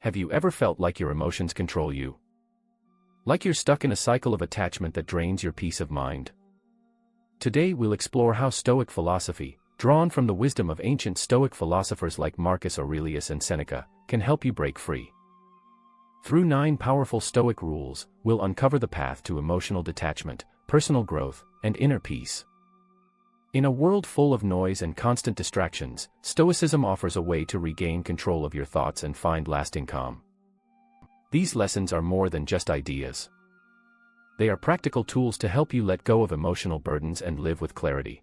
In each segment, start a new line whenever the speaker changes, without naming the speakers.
Have you ever felt like your emotions control you? Like you're stuck in a cycle of attachment that drains your peace of mind? Today we'll explore how Stoic philosophy, drawn from the wisdom of ancient Stoic philosophers like Marcus Aurelius and Seneca, can help you break free. Through 9 powerful Stoic rules, we'll uncover the path to emotional detachment, personal growth, and inner peace. In a world full of noise and constant distractions, Stoicism offers a way to regain control of your thoughts and find lasting calm. These lessons are more than just ideas. They are practical tools to help you let go of emotional burdens and live with clarity.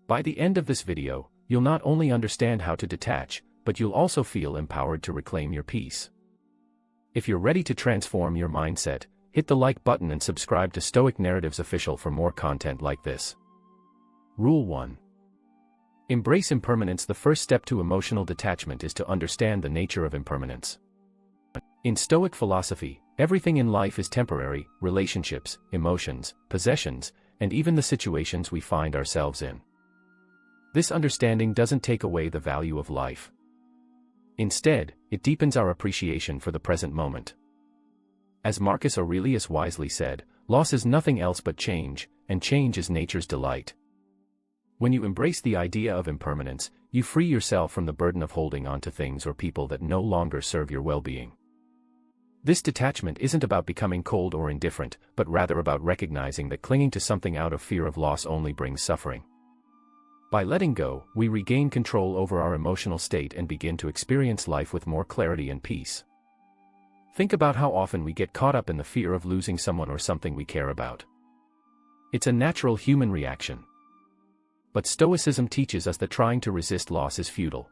By the end of this video, you'll not only understand how to detach, but you'll also feel empowered to reclaim your peace. If you're ready to transform your mindset, hit the like button and subscribe to Stoic Narratives Official for more content like this. Rule 1. Embrace impermanence. The first step to emotional detachment is to understand the nature of impermanence. In Stoic philosophy, everything in life is temporary: relationships, emotions, possessions, and even the situations we find ourselves in. This understanding doesn't take away the value of life. Instead, it deepens our appreciation for the present moment. As Marcus Aurelius wisely said, loss is nothing else but change, and change is nature's delight. When you embrace the idea of impermanence, you free yourself from the burden of holding on to things or people that no longer serve your well-being. This detachment isn't about becoming cold or indifferent, but rather about recognizing that clinging to something out of fear of loss only brings suffering. By letting go, we regain control over our emotional state and begin to experience life with more clarity and peace. Think about how often we get caught up in the fear of losing someone or something we care about. It's a natural human reaction. But Stoicism teaches us that trying to resist loss is futile.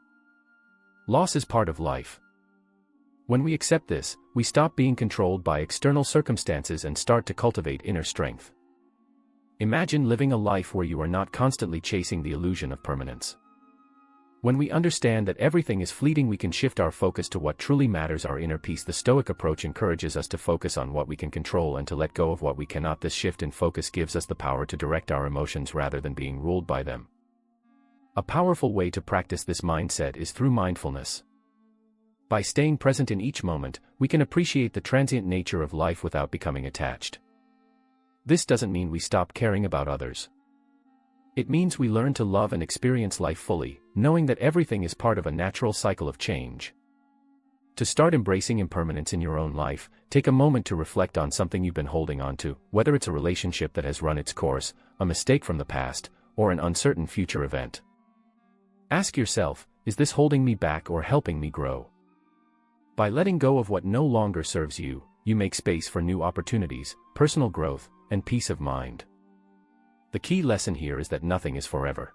Loss is part of life. When we accept this, we stop being controlled by external circumstances and start to cultivate inner strength. Imagine living a life where you are not constantly chasing the illusion of permanence. When we understand that everything is fleeting, we can shift our focus to what truly matters: our inner peace. The Stoic approach encourages us to focus on what we can control and to let go of what we cannot. This shift in focus gives us the power to direct our emotions rather than being ruled by them. A powerful way to practice this mindset is through mindfulness. By staying present in each moment, we can appreciate the transient nature of life without becoming attached. This doesn't mean we stop caring about others. It means we learn to love and experience life fully, knowing that everything is part of a natural cycle of change. To start embracing impermanence in your own life, take a moment to reflect on something you've been holding on to, whether it's a relationship that has run its course, a mistake from the past, or an uncertain future event. Ask yourself, is this holding me back or helping me grow? By letting go of what no longer serves you, you make space for new opportunities, personal growth, and peace of mind. The key lesson here is that nothing is forever.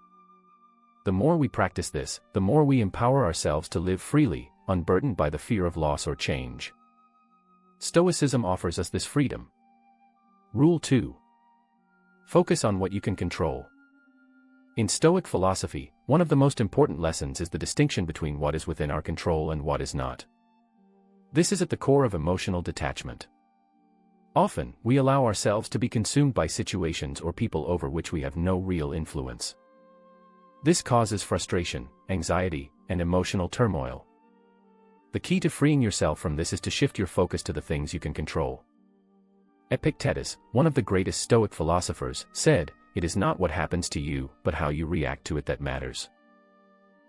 The more we practice this, the more we empower ourselves to live freely, unburdened by the fear of loss or change. Stoicism offers us this freedom. Rule 2. Focus on what you can control. In Stoic philosophy, one of the most important lessons is the distinction between what is within our control and what is not. This is at the core of emotional detachment. Often, we allow ourselves to be consumed by situations or people over which we have no real influence. This causes frustration, anxiety, and emotional turmoil. The key to freeing yourself from this is to shift your focus to the things you can control. Epictetus, one of the greatest Stoic philosophers, said, "It is not what happens to you, but how you react to it that matters."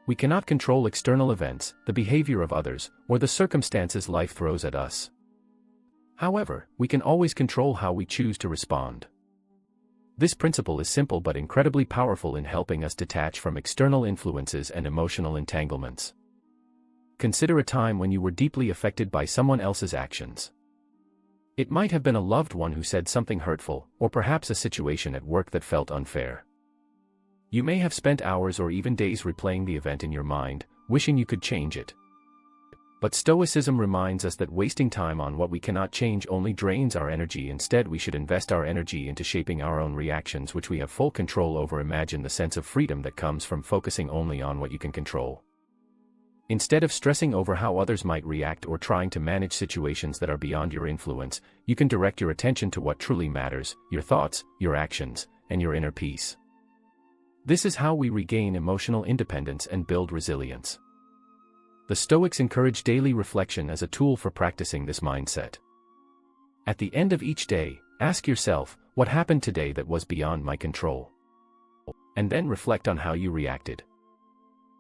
We cannot control external events, the behavior of others, or the circumstances life throws at us. However, we can always control how we choose to respond. This principle is simple but incredibly powerful in helping us detach from external influences and emotional entanglements. Consider a time when you were deeply affected by someone else's actions. It might have been a loved one who said something hurtful, or perhaps a situation at work that felt unfair. You may have spent hours or even days replaying the event in your mind, wishing you could change it. But Stoicism reminds us that wasting time on what we cannot change only drains our energy. Instead, we should invest our energy into shaping our own reactions, which we have full control over. Imagine the sense of freedom that comes from focusing only on what you can control. Instead of stressing over how others might react or trying to manage situations that are beyond your influence, you can direct your attention to what truly matters: your thoughts, your actions, and your inner peace. This is how we regain emotional independence and build resilience. The Stoics encourage daily reflection as a tool for practicing this mindset. At the end of each day, ask yourself, what happened today that was beyond my control? And then reflect on how you reacted.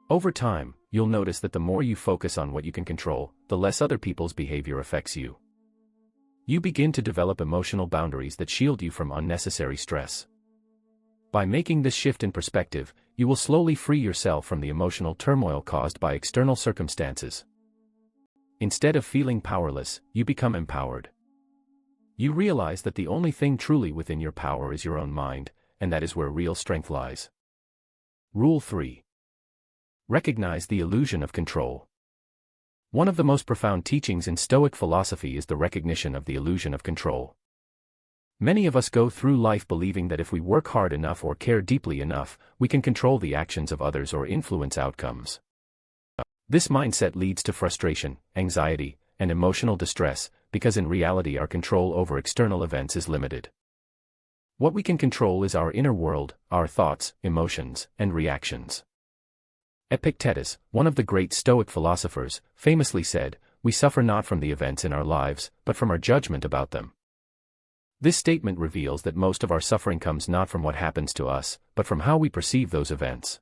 Over time, you'll notice that the more you focus on what you can control, the less other people's behavior affects you. You begin to develop emotional boundaries that shield you from unnecessary stress. By making this shift in perspective, you will slowly free yourself from the emotional turmoil caused by external circumstances. Instead of feeling powerless, you become empowered. You realize that the only thing truly within your power is your own mind, and that is where real strength lies. Rule 3. Recognize the illusion of control. One of the most profound teachings in Stoic philosophy is the recognition of the illusion of control. Many of us go through life believing that if we work hard enough or care deeply enough, we can control the actions of others or influence outcomes. This mindset leads to frustration, anxiety, and emotional distress, because in reality our control over external events is limited. What we can control is our inner world, our thoughts, emotions, and reactions. Epictetus, one of the great Stoic philosophers, famously said, "We suffer not from the events in our lives, but from our judgment about them." This statement reveals that most of our suffering comes not from what happens to us, but from how we perceive those events.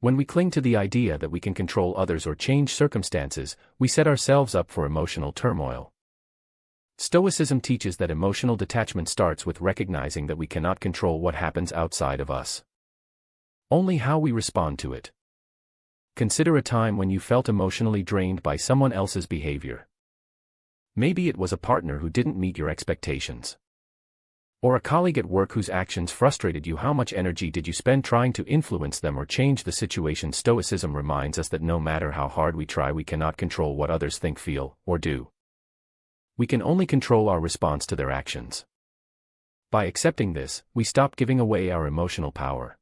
When we cling to the idea that we can control others or change circumstances, we set ourselves up for emotional turmoil. Stoicism teaches that emotional detachment starts with recognizing that we cannot control what happens outside of us. Only how we respond to it. Consider a time when you felt emotionally drained by someone else's behavior. Maybe it was a partner who didn't meet your expectations. Or a colleague at work whose actions frustrated you. How much energy did you spend trying to influence them or change the situation? Stoicism reminds us that no matter how hard we try, we cannot control what others think, feel, or do. We can only control our response to their actions. By accepting this, we stop giving away our emotional power.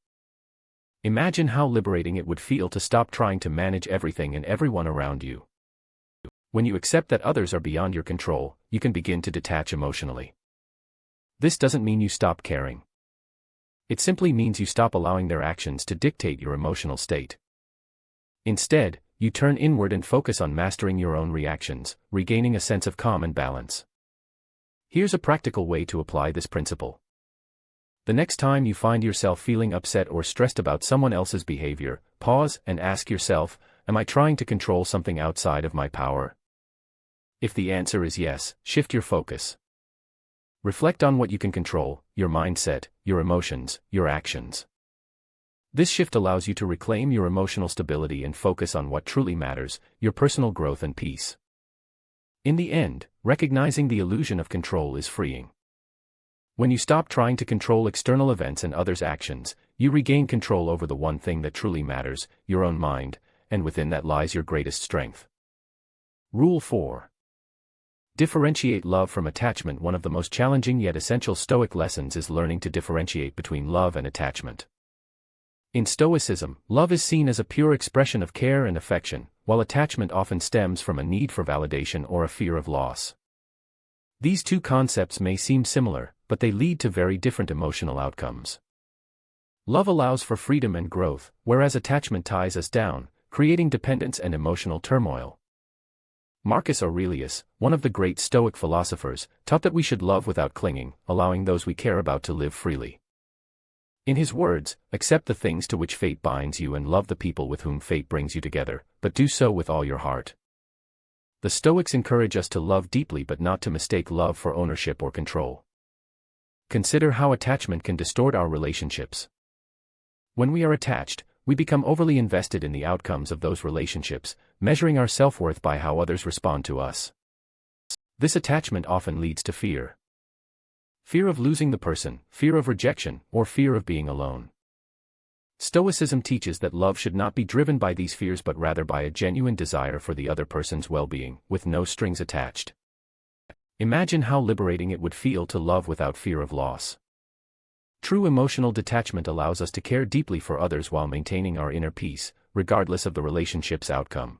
Imagine how liberating it would feel to stop trying to manage everything and everyone around you. When you accept that others are beyond your control, you can begin to detach emotionally. This doesn't mean you stop caring. It simply means you stop allowing their actions to dictate your emotional state. Instead, you turn inward and focus on mastering your own reactions, regaining a sense of calm and balance. Here's a practical way to apply this principle. The next time you find yourself feeling upset or stressed about someone else's behavior, pause and ask yourself, am I trying to control something outside of my power? If the answer is yes, shift your focus. Reflect on what you can control, your mindset, your emotions, your actions. This shift allows you to reclaim your emotional stability and focus on what truly matters, your personal growth and peace. In the end, recognizing the illusion of control is freeing. When you stop trying to control external events and others' actions, you regain control over the one thing that truly matters, your own mind, and within that lies your greatest strength. Rule 4. Differentiate love from attachment. One of the most challenging yet essential Stoic lessons is learning to differentiate between love and attachment. In Stoicism, love is seen as a pure expression of care and affection, while attachment often stems from a need for validation or a fear of loss. These two concepts may seem similar, but they lead to very different emotional outcomes. Love allows for freedom and growth, whereas attachment ties us down, creating dependence and emotional turmoil. Marcus Aurelius, one of the great Stoic philosophers, taught that we should love without clinging, allowing those we care about to live freely. In his words, accept the things to which fate binds you and love the people with whom fate brings you together, but do so with all your heart. The Stoics encourage us to love deeply but not to mistake love for ownership or control. Consider how attachment can distort our relationships. When we are attached, we become overly invested in the outcomes of those relationships, measuring our self-worth by how others respond to us. This attachment often leads to fear. Fear of losing the person, fear of rejection, or fear of being alone. Stoicism teaches that love should not be driven by these fears but rather by a genuine desire for the other person's well-being, with no strings attached. Imagine how liberating it would feel to love without fear of loss. True emotional detachment allows us to care deeply for others while maintaining our inner peace, regardless of the relationship's outcome.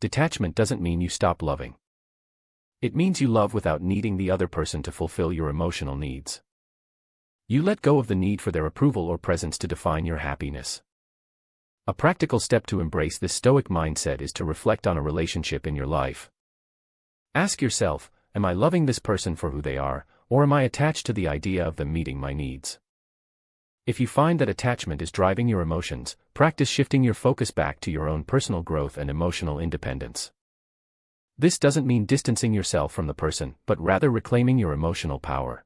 Detachment doesn't mean you stop loving. It means you love without needing the other person to fulfill your emotional needs. You let go of the need for their approval or presence to define your happiness. A practical step to embrace this Stoic mindset is to reflect on a relationship in your life. Ask yourself, am I loving this person for who they are, or am I attached to the idea of them meeting my needs? If you find that attachment is driving your emotions, practice shifting your focus back to your own personal growth and emotional independence. This doesn't mean distancing yourself from the person, but rather reclaiming your emotional power.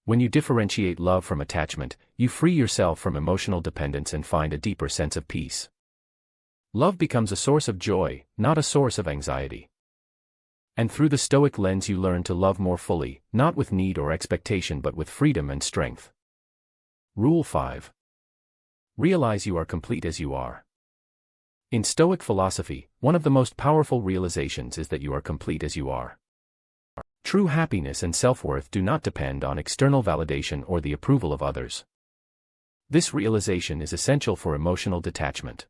When you differentiate love from attachment, you free yourself from emotional dependence and find a deeper sense of peace. Love becomes a source of joy, not a source of anxiety. And through the Stoic lens you learn to love more fully, not with need or expectation but with freedom and strength. Rule 5. Realize you are complete as you are. In Stoic philosophy, one of the most powerful realizations is that you are complete as you are. True happiness and self-worth do not depend on external validation or the approval of others. This realization is essential for emotional detachment.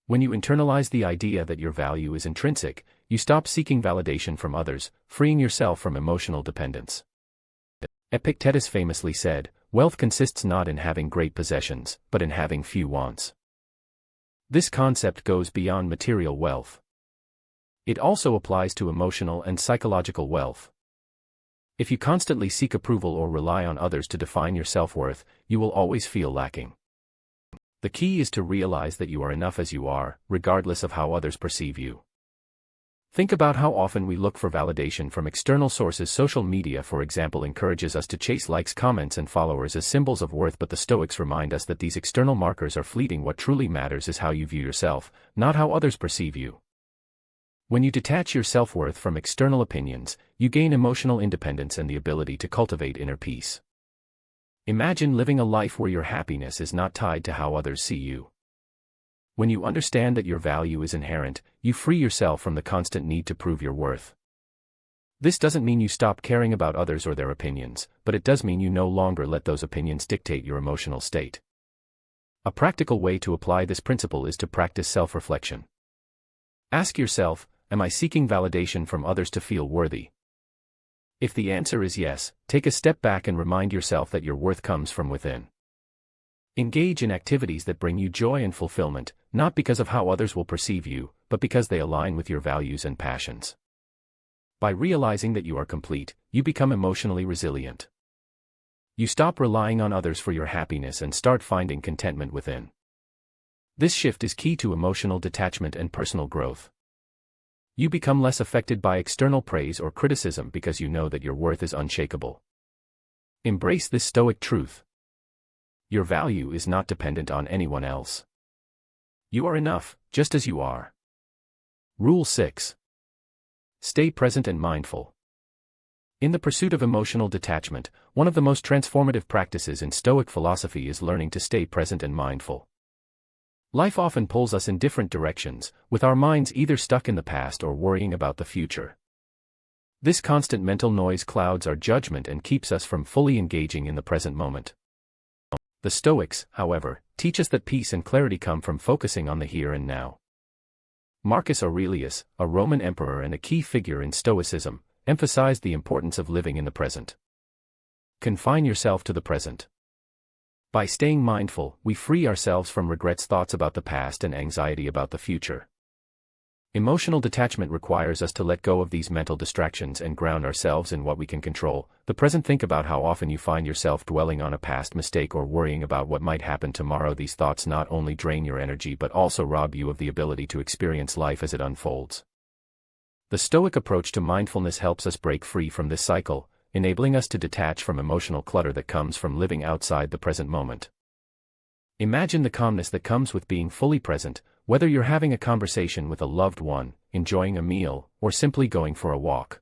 When you internalize the idea that your value is intrinsic, you stop seeking validation from others, freeing yourself from emotional dependence. Epictetus famously said, "Wealth consists not in having great possessions, but in having few wants." This concept goes beyond material wealth. It also applies to emotional and psychological wealth. If you constantly seek approval or rely on others to define your self-worth, you will always feel lacking. The key is to realize that you are enough as you are, regardless of how others perceive you. Think about how often we look for validation from external sources. Social media, for example, encourages us to chase likes, comments, and followers as symbols of worth, but the Stoics remind us that these external markers are fleeting. What truly matters is how you view yourself, not how others perceive you. When you detach your self-worth from external opinions, you gain emotional independence and the ability to cultivate inner peace. Imagine living a life where your happiness is not tied to how others see you. When you understand that your value is inherent, you free yourself from the constant need to prove your worth. This doesn't mean you stop caring about others or their opinions, but it does mean you no longer let those opinions dictate your emotional state. A practical way to apply this principle is to practice self-reflection. Ask yourself, am I seeking validation from others to feel worthy? If the answer is yes, take a step back and remind yourself that your worth comes from within. Engage in activities that bring you joy and fulfillment, not because of how others will perceive you, but because they align with your values and passions. By realizing that you are complete, you become emotionally resilient. You stop relying on others for your happiness and start finding contentment within. This shift is key to emotional detachment and personal growth. You become less affected by external praise or criticism because you know that your worth is unshakable. Embrace this Stoic truth. Your value is not dependent on anyone else. You are enough, just as you are. Rule 6. Stay present and mindful. In the pursuit of emotional detachment, one of the most transformative practices in Stoic philosophy is learning to stay present and mindful. Life often pulls us in different directions, with our minds either stuck in the past or worrying about the future. This constant mental noise clouds our judgment and keeps us from fully engaging in the present moment. The Stoics, however, teach us that peace and clarity come from focusing on the here and now. Marcus Aurelius, a Roman emperor and a key figure in Stoicism, emphasized the importance of living in the present. Confine yourself to the present. By staying mindful, we free ourselves from regrets, thoughts about the past, and anxiety about the future. Emotional detachment requires us to let go of these mental distractions and ground ourselves in what we can control, the present. Think about how often you find yourself dwelling on a past mistake or worrying about what might happen tomorrow. These thoughts not only drain your energy but also rob you of the ability to experience life as it unfolds. The Stoic approach to mindfulness helps us break free from this cycle, enabling us to detach from emotional clutter that comes from living outside the present moment. Imagine the calmness that comes with being fully present, whether you're having a conversation with a loved one, enjoying a meal, or simply going for a walk.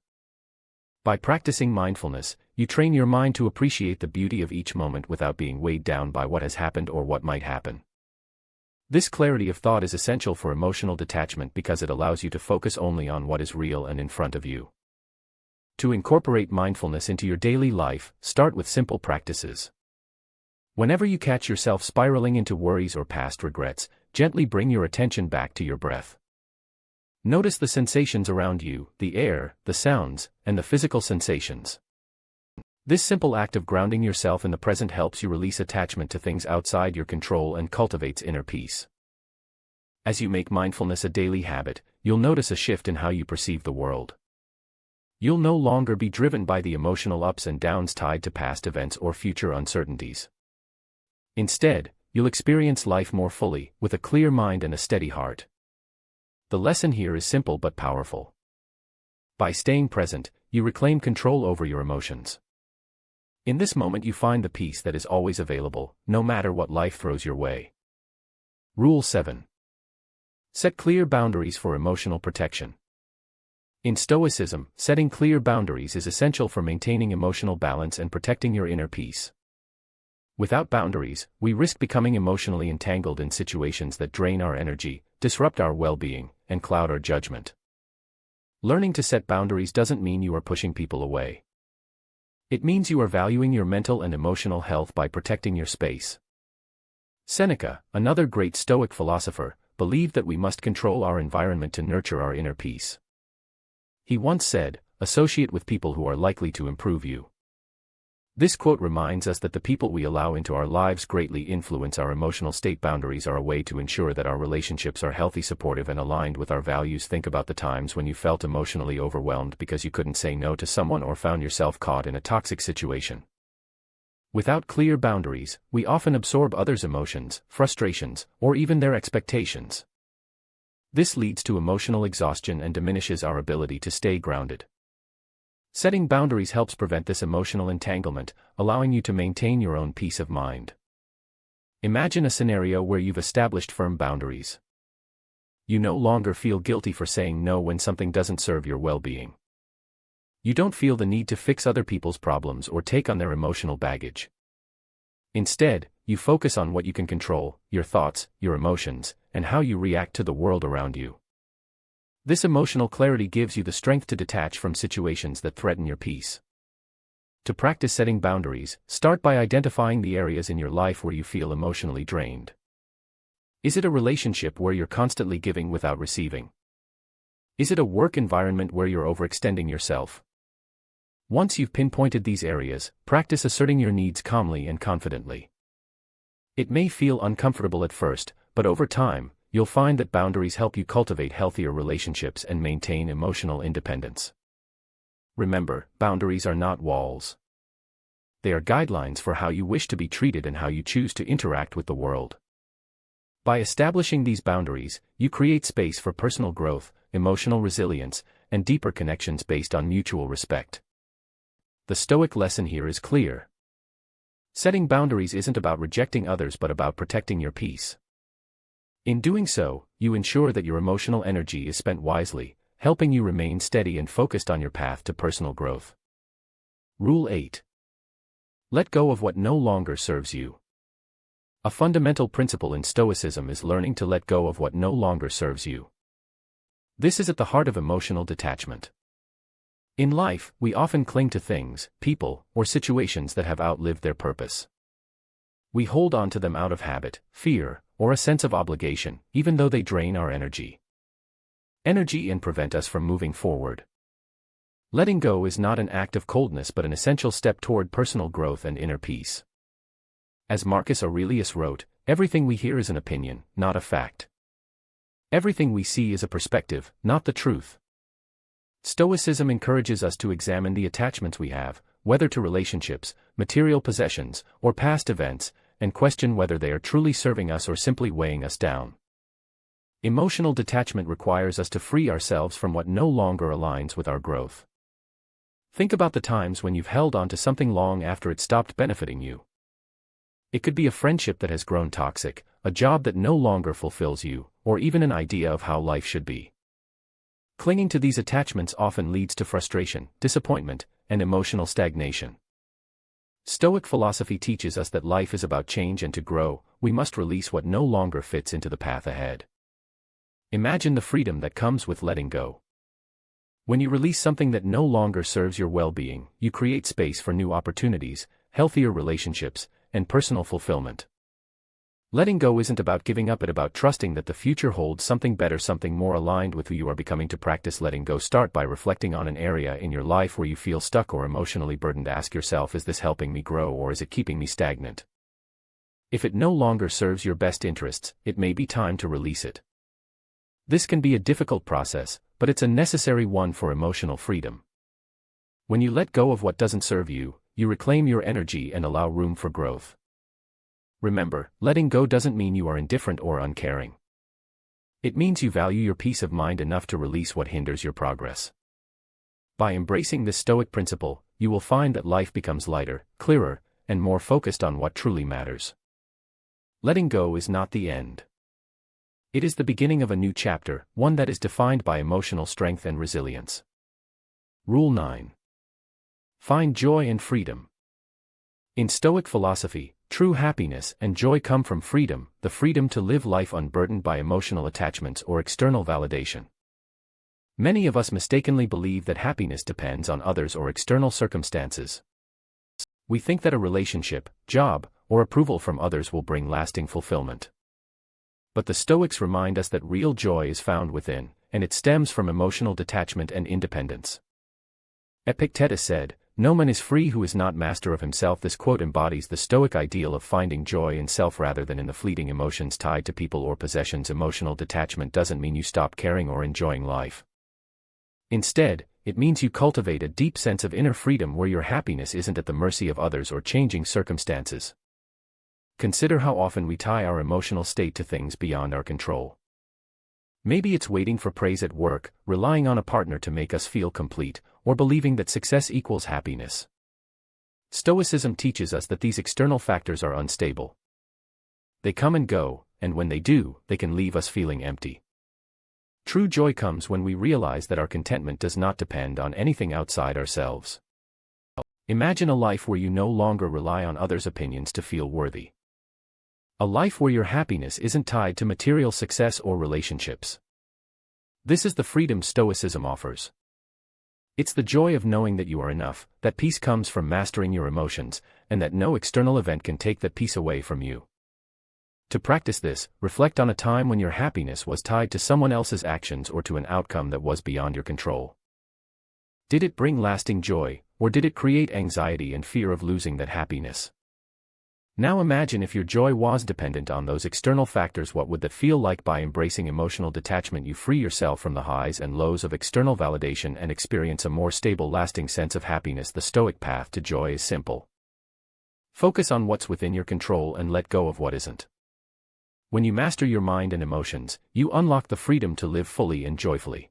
By practicing mindfulness, you train your mind to appreciate the beauty of each moment without being weighed down by what has happened or what might happen. This clarity of thought is essential for emotional detachment because it allows you to focus only on what is real and in front of you. To incorporate mindfulness into your daily life, start with simple practices. Whenever you catch yourself spiraling into worries or past regrets, gently bring your attention back to your breath. Notice the sensations around you, the air, the sounds, and the physical sensations. This simple act of grounding yourself in the present helps you release attachment to things outside your control and cultivates inner peace. As you make mindfulness a daily habit, you'll notice a shift in how you perceive the world. You'll no longer be driven by the emotional ups and downs tied to past events or future uncertainties. Instead, you'll experience life more fully, with a clear mind and a steady heart. The lesson here is simple but powerful. By staying present, you reclaim control over your emotions. In this moment you find the peace that is always available, no matter what life throws your way. Rule 7. Set clear boundaries for emotional protection. In Stoicism, setting clear boundaries is essential for maintaining emotional balance and protecting your inner peace. Without boundaries, we risk becoming emotionally entangled in situations that drain our energy, disrupt our well-being, and cloud our judgment. Learning to set boundaries doesn't mean you are pushing people away. It means you are valuing your mental and emotional health by protecting your space. Seneca, another great Stoic philosopher, believed that we must control our environment to nurture our inner peace. He once said, "Associate with people who are likely to improve you." This quote reminds us that the people we allow into our lives greatly influence our emotional state. Boundaries are a way to ensure that our relationships are healthy, supportive, and aligned with our values. Think about the times when you felt emotionally overwhelmed because you couldn't say no to someone or found yourself caught in a toxic situation. Without clear boundaries, we often absorb others' emotions, frustrations, or even their expectations. This leads to emotional exhaustion and diminishes our ability to stay grounded. Setting boundaries helps prevent this emotional entanglement, allowing you to maintain your own peace of mind. Imagine a scenario where you've established firm boundaries. You no longer feel guilty for saying no when something doesn't serve your well-being. You don't feel the need to fix other people's problems or take on their emotional baggage. Instead, you focus on what you can control, your thoughts, your emotions, and how you react to the world around you. This emotional clarity gives you the strength to detach from situations that threaten your peace. To practice setting boundaries, start by identifying the areas in your life where you feel emotionally drained. Is it a relationship where you're constantly giving without receiving? Is it a work environment where you're overextending yourself? Once you've pinpointed these areas, practice asserting your needs calmly and confidently. It may feel uncomfortable at first, but over time, you'll find that boundaries help you cultivate healthier relationships and maintain emotional independence. Remember, boundaries are not walls. They are guidelines for how you wish to be treated and how you choose to interact with the world. By establishing these boundaries, you create space for personal growth, emotional resilience, and deeper connections based on mutual respect. The Stoic lesson here is clear. Setting boundaries isn't about rejecting others but about protecting your peace. In doing so, you ensure that your emotional energy is spent wisely, helping you remain steady and focused on your path to personal growth. Rule 8. Let go of what no longer serves you. A fundamental principle in Stoicism is learning to let go of what no longer serves you. This is at the heart of emotional detachment. In life, we often cling to things, people, or situations that have outlived their purpose. We hold on to them out of habit, fear, or a sense of obligation, even though they drain our energy and prevent us from moving forward. Letting go is not an act of coldness but an essential step toward personal growth and inner peace. As Marcus Aurelius wrote, "Everything we hear is an opinion, not a fact. Everything we see is a perspective, not the truth." Stoicism encourages us to examine the attachments we have, whether to relationships, material possessions, or past events, and question whether they are truly serving us or simply weighing us down. Emotional detachment requires us to free ourselves from what no longer aligns with our growth. Think about the times when you've held on to something long after it stopped benefiting you. It could be a friendship that has grown toxic, a job that no longer fulfills you, or even an idea of how life should be. Clinging to these attachments often leads to frustration, disappointment, and emotional stagnation. Stoic philosophy teaches us that life is about change, and to grow, we must release what no longer fits into the path ahead. Imagine the freedom that comes with letting go. When you release something that no longer serves your well-being, you create space for new opportunities, healthier relationships, and personal fulfillment. Letting go isn't about giving up, it's about trusting that the future holds something better, something more aligned with who you are becoming. To practice letting go, start by reflecting on an area in your life where you feel stuck or emotionally burdened. Ask yourself, is this helping me grow or is it keeping me stagnant? If it no longer serves your best interests, it may be time to release it. This can be a difficult process, but it's a necessary one for emotional freedom. When you let go of what doesn't serve you, you reclaim your energy and allow room for growth. Remember, letting go doesn't mean you are indifferent or uncaring. It means you value your peace of mind enough to release what hinders your progress. By embracing this Stoic principle, you will find that life becomes lighter, clearer, and more focused on what truly matters. Letting go is not the end. It is the beginning of a new chapter, one that is defined by emotional strength and resilience. Rule 9. Find joy and freedom. In Stoic philosophy, true happiness and joy come from freedom, the freedom to live life unburdened by emotional attachments or external validation. Many of us mistakenly believe that happiness depends on others or external circumstances. We think that a relationship, job, or approval from others will bring lasting fulfillment. But the Stoics remind us that real joy is found within, and it stems from emotional detachment and independence. Epictetus said, "No man is free who is not master of himself." This quote embodies the Stoic ideal of finding joy in self rather than in the fleeting emotions tied to people or possessions. Emotional detachment doesn't mean you stop caring or enjoying life. Instead, it means you cultivate a deep sense of inner freedom where your happiness isn't at the mercy of others or changing circumstances. Consider how often we tie our emotional state to things beyond our control. Maybe it's waiting for praise at work, relying on a partner to make us feel complete, or believing that success equals happiness. Stoicism teaches us that these external factors are unstable. They come and go, and when they do, they can leave us feeling empty. True joy comes when we realize that our contentment does not depend on anything outside ourselves. Imagine a life where you no longer rely on others' opinions to feel worthy. A life where your happiness isn't tied to material success or relationships. This is the freedom Stoicism offers. It's the joy of knowing that you are enough, that peace comes from mastering your emotions, and that no external event can take that peace away from you. To practice this, reflect on a time when your happiness was tied to someone else's actions or to an outcome that was beyond your control. Did it bring lasting joy, or did it create anxiety and fear of losing that happiness? Now imagine if your joy was dependent on those external factors. What would that feel like? By embracing emotional detachment, you free yourself from the highs and lows of external validation and experience a more stable, lasting sense of happiness. The Stoic path to joy is simple. Focus on what's within your control and let go of what isn't. When you master your mind and emotions, you unlock the freedom to live fully and joyfully.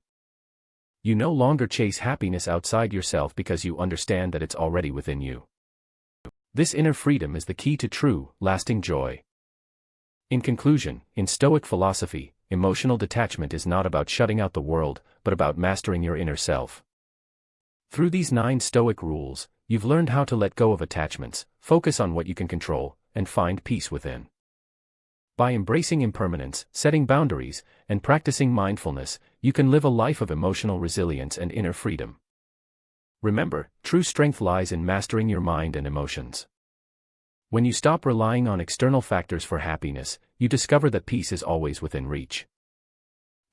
You no longer chase happiness outside yourself because you understand that it's already within you. This inner freedom is the key to true, lasting joy. In conclusion, in Stoic philosophy, emotional detachment is not about shutting out the world, but about mastering your inner self. Through these 9 Stoic rules, you've learned how to let go of attachments, focus on what you can control, and find peace within. By embracing impermanence, setting boundaries, and practicing mindfulness, you can live a life of emotional resilience and inner freedom. Remember, true strength lies in mastering your mind and emotions. When you stop relying on external factors for happiness, you discover that peace is always within reach.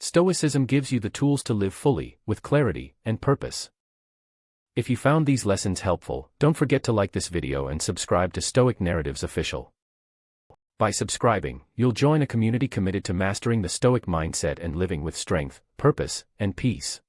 Stoicism gives you the tools to live fully, with clarity and purpose. If you found these lessons helpful, don't forget to like this video and subscribe to Stoic Narratives Official. By subscribing, you'll join a community committed to mastering the Stoic mindset and living with strength, purpose, and peace.